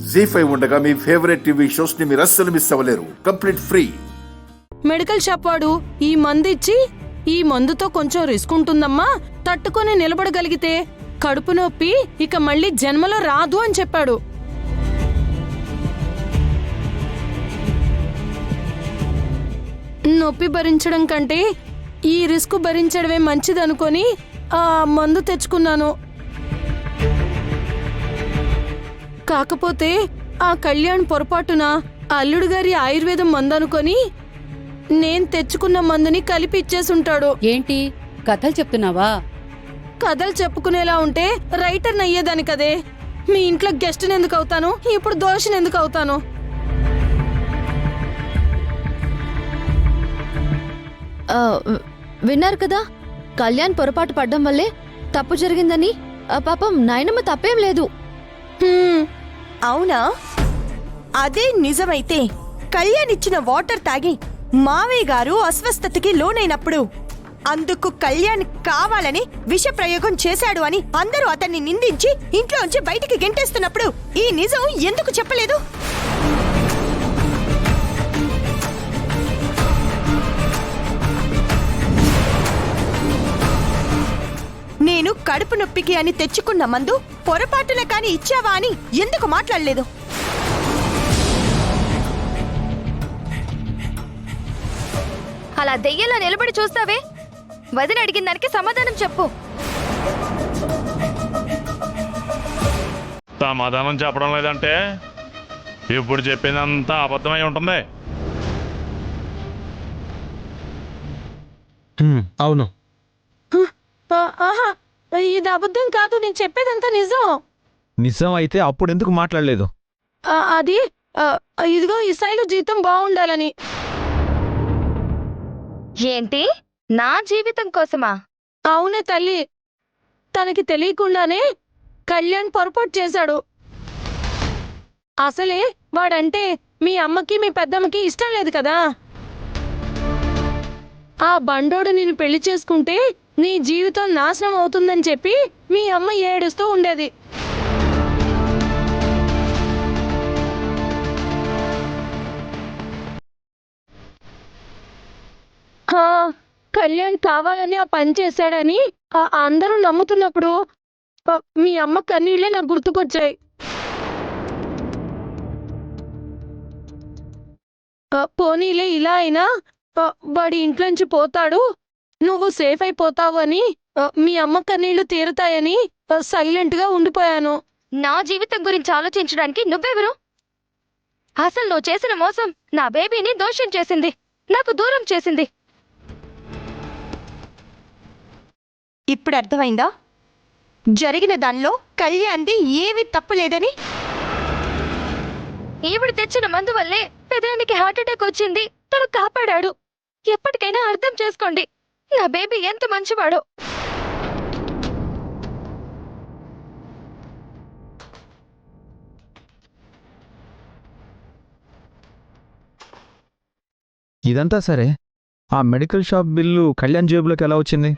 జీ5 ఉండగా మీ favourite TV shows ని మీరు అస్సలు మిస్ అవ్వలేరు. Complete free. మెడికల్ షాప్ వాడు ఈ మందు ఇచ్చి, ఈ మందుతో కొంచెం రిస్క్ ఉంటుందమ్మా, తట్టుకొని నిలబడగలిగితే కడుపు నొప్పి ఇక మళ్ళీ జన్మలో రాదు అని చెప్పాడు. నొప్పి భరించడం కంటే ఈ రిస్క్ భరించడమే మంచిదనుకొని ఆ మందు తెచ్చుకున్నాను. కాకపోతే ఆ కళ్యాణ్ పొరపాటున అల్లుడు గారి ఆయుర్వేదం మందు అనుకొని నేను తెచ్చుకున్న మందుని కలిపి ఇచ్చేసుంటాడు. ఏంటి కథలు చెప్తున్నావా? కథలు చెప్పుకునేలా ఉంటే రైటర్ని అయ్యేదాని కదే. మీ ఇంట్లో గెస్ట్ని ఎందుకు అవుతాను, ఇప్పుడు దోషని ఎందుకు అవుతాను? విన్నారు కదా, కళ్యాణ్ పొరపాటు పడ్డం వల్లే తప్పు జరిగిందని. పాపం నాయనమ్మ తప్పేం లేదు. అవునా? అదే నిజమైతే కళ్యాణ్ ఇచ్చిన వాటర్ తాగి మావయ్య గారు అస్వస్థతకి లోనైనప్పుడు అందుకు కళ్యాణ్ కావాలని విష ప్రయోగం చేశాడు అని అందరూ అతన్ని నిందించి ఇంట్లోంచి బయటికి గెంటేస్తున్నప్పుడు ఈ నిజం ఎందుకు చెప్పలేదు? నేను కడుపు నొప్పికి అని తెచ్చుకున్న మందు పొరపాటున కాని ఇచ్చావా అని ఎందుకు మాట్లాడలేదు? అలా దెయ్యంలా నిలబడి చూస్తావే? వదిన అడిగిన దానికి సమాధానం చెప్పు. సమాధానం చెప్పడం లేదంటే ఇప్పుడు చెప్పిందంతా అబద్ధమై ఉంటుంది. అవును. ఇది అబద్ధం కాదు, నేను చెప్పేదంతా నిజం. నిజం అయితే అప్పుడు ఎందుకు మాట్లాడలేదు? అది ఇదిగో ఈ సైలు జీతం బాగుండాలని. ఏంటి, నా జీవితం కోసమా? అవునే తల్లి, తనకి తెలియకుండానే కళ్యాణ్ పొరపాటు చేశాడు. అసలే వాడంటే మీ అమ్మకి మీ పెద్దమ్మకి ఇష్టం లేదు కదా. ఆ బండోడు నిన్ను పెళ్లి చేసుకుంటే నీ జీవితం నాశనం అవుతుందని చెప్పి మీ అమ్మ ఏడుస్తూ ఉండేది. కళ్యాణ్ కావాలని ఆ పని చేశాడని అందరూ నమ్ముతున్నప్పుడు మీ అమ్మ కన్నీళ్ళే నాకు గుర్తుకొచ్చాయి. పోనీలే, ఇలా అయినా వాడి ఇంట్లోంచి పోతాడు, నువ్వు సేఫ్ అయిపోతావు అని మీ అమ్మ కన్నీళ్లు తీరుతాయని సైలెంట్ గా ఉండిపోయాను. నా జీవితం గురించి ఆలోచించడానికి నువ్వెవరు? అసలు నువ్వు చేసిన మోసం నా బేబీని దోషం చేసింది, నాకు దూరం చేసింది. ఇప్పుడు అర్థమైందా జరిగిన దానిలో కళ్యాణ్ది ఏమీ తప్పు లేదని? ఈవిడ తెచ్చిన మందు వల్లే పెదానికి హార్ట్ అటాక్ వచ్చింది, తను కాపాడాడు. ఎప్పటికైనా అర్థం చేసుకోండి, నా బేబీ ఎంత మంచివాడో. ఇదంతా సరే, ఆ మెడికల్ షాప్ బిల్లు కళ్యాణ్ జేబులోకి ఎలా వచ్చింది?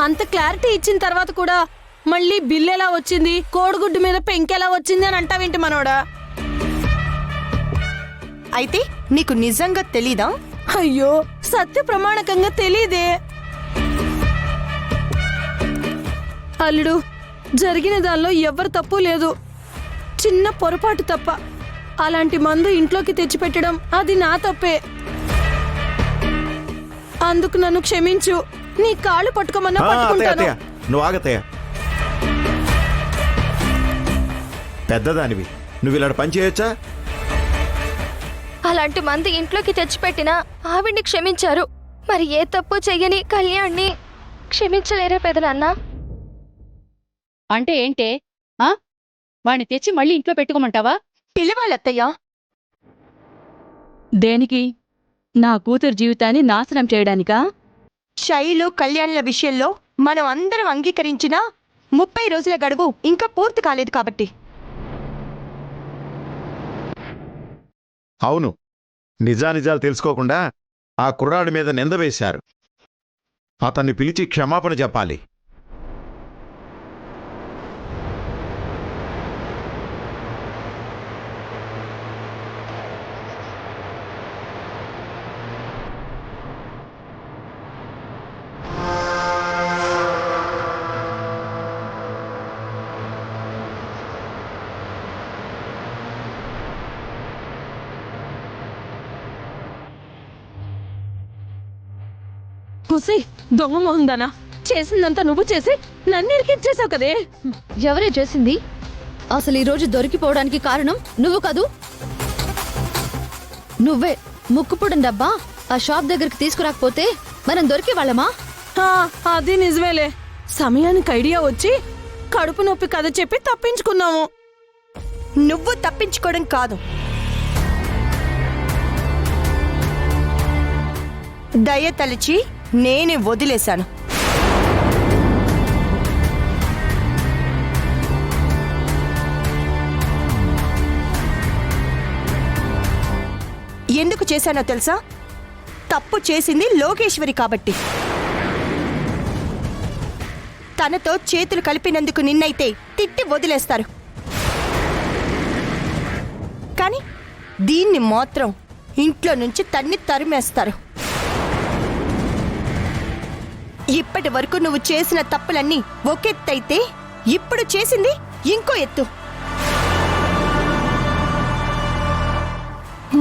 అంత క్లారిటీ ఇచ్చిన తర్వాత కూడా మళ్ళీ బిల్ ఎలా వచ్చింది, కోడిగుడ్డు మీద పెంకెలా వచ్చింది అని అంటావేంటి మనోడా? అయితే నీకు నిజంగా తెలీదా? అయ్యో, సత్య ప్రమాణకంగా తెలీదే. అల్లుడు, జరిగిన దానిలో ఎవ్వరు తప్పు లేదు, చిన్న పొరపాటు తప్ప. అలాంటి మందు ఇంట్లోకి తెచ్చిపెట్టడం అది నా తప్పే. అందుకు నన్ను క్షమించు. నీ కాళ్ళు పట్టుకోమన్నా పట్టుకుంటాను. నువ్వు ఆగతయ్య, పెద్దదానివి, నువ్వు ఇలా పని చేయొచ్చా? అలాంటి మంది ఇంట్లోకి తెచ్చిపెట్టినా ఆవిడ్ని క్షమించారు, మరి ఏ తప్పు చెయ్యని కళ్యాణ్ని క్షమించలేరా పెదనాన్న? అంటే ఏంటే? వాణ్ణి తెచ్చి మళ్ళీ ఇంట్లో పెట్టుకోమంటావా? పిలవాలత్తయ్యా. దేనికి? నా కూతురు జీవితాన్ని నాశనం చేయడానికా? శైలు కళ్యాణ్ల విషయంలో మనం అందరం అంగీకరించిన 30 రోజుల గడువు ఇంకా పూర్తి కాలేదు కాబట్టి. అవును, నిజానిజాలు తెలుసుకోకుండా ఆ కుర్రాడి మీద నింద వేశారు. అతన్ని పిలిచి క్షమాపణ చెప్పాలి. హుసి దొంగ మొహందానా, చేసిందంతా నువ్వు చేసి నన్ను ఇరికించేసావు కదే. ఎవరే చేసింది? అసలు ఈ రోజు దొరికిపోవడానికి కారణం నువ్వు కాదు, నువ్వే. ముక్కుపుడం డబ్బా ఆ షాప్ దగ్గరికి తీసుకురాకపోతే మనం దొరికి వాళ్ళమా? అది నిజమేలే. సమయానికి ఐడియా వచ్చి కడుపు నొప్పి కథ చెప్పి తప్పించుకున్నాము. నువ్వు తప్పించుకోవడం కాదు, దయ తలిచి నేనే వదిలేశాను. ఎందుకు చేశానో తెలుసా? తప్పు చేసింది లోకేశ్వరి కాబట్టి. తనతో చేతులు కలిపినందుకు నిన్నైతే తిట్టి వదిలేస్తారు, కానీ దీన్ని మాత్రం ఇంట్లో నుంచి తన్ని తరిమేస్తారు. ఇప్పటి వరకు నువ్వు చేసిన తప్పులన్నీ ఒకెత్తైతే ఇప్పుడు చేసింది ఇంకో ఎత్తు.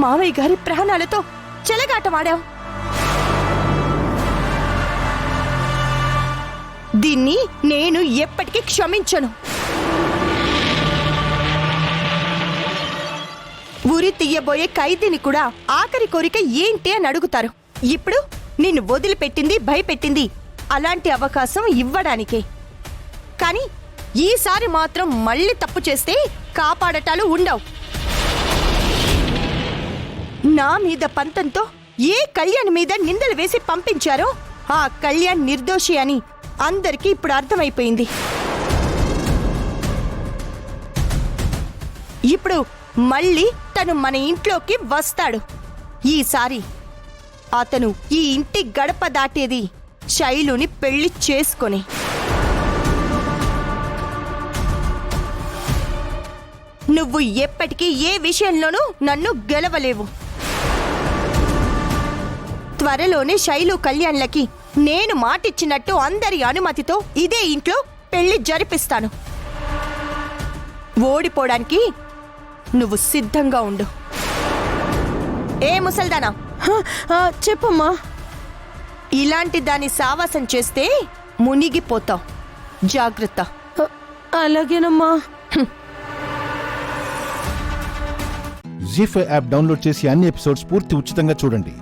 మావయ్య గారి ప్రాణాలతో చెలగాటమాడావు. దీన్ని నేను ఎప్పటికీ క్షమించను. ఉరి తీయబోయే ఖైదీని కూడా ఆఖరి కోరిక ఏంటి అని అడుగుతారు. ఇప్పుడు నిన్ను వదిలిపెట్టింది, భయపెట్టింది అలాంటి అవకాశం ఇవ్వడానికే. కానీ ఈసారి మాత్రం మళ్ళీ తప్పు చేస్తే కాపాడటాలు ఉండవు. నా మీద పంతంతో ఏ కళ్యాణ్ మీద నిందలు వేసి పంపించారో ఆ కళ్యాణ్ నిర్దోషి అని అందరికీ ఇప్పుడు అర్థమైపోయింది. ఇప్పుడు మళ్ళీ తను మన ఇంట్లోకి వస్తాడు. ఈసారి అతను ఈ ఇంటి గడప దాటేది శైలుని పెళ్లి చేసుకొని. నువ్వు ఎప్పటికీ ఏ విషయంలోనూ నన్ను గెలవలేవు. త్వరలోనే శైలు కళ్యాణ్లకి నేను మాటిచ్చినట్టు అందరి అనుమతితో ఇదే ఇంట్లో పెళ్లి జరిపిస్తాను. ఓడిపోవడానికి నువ్వు సిద్ధంగా ఉండు. ఏ ముసల్దానా, చెప్పమ్మా. ఇలాంటి దాని సావాసం చేస్తే మునిగిపోతావు, జాగ్రత్త. అలాగేనమ్మా. జీ5 యాప్ డౌన్లోడ్ చేసి అన్ని ఎపిసోడ్స్ పూర్తి ఉచితంగా చూడండి.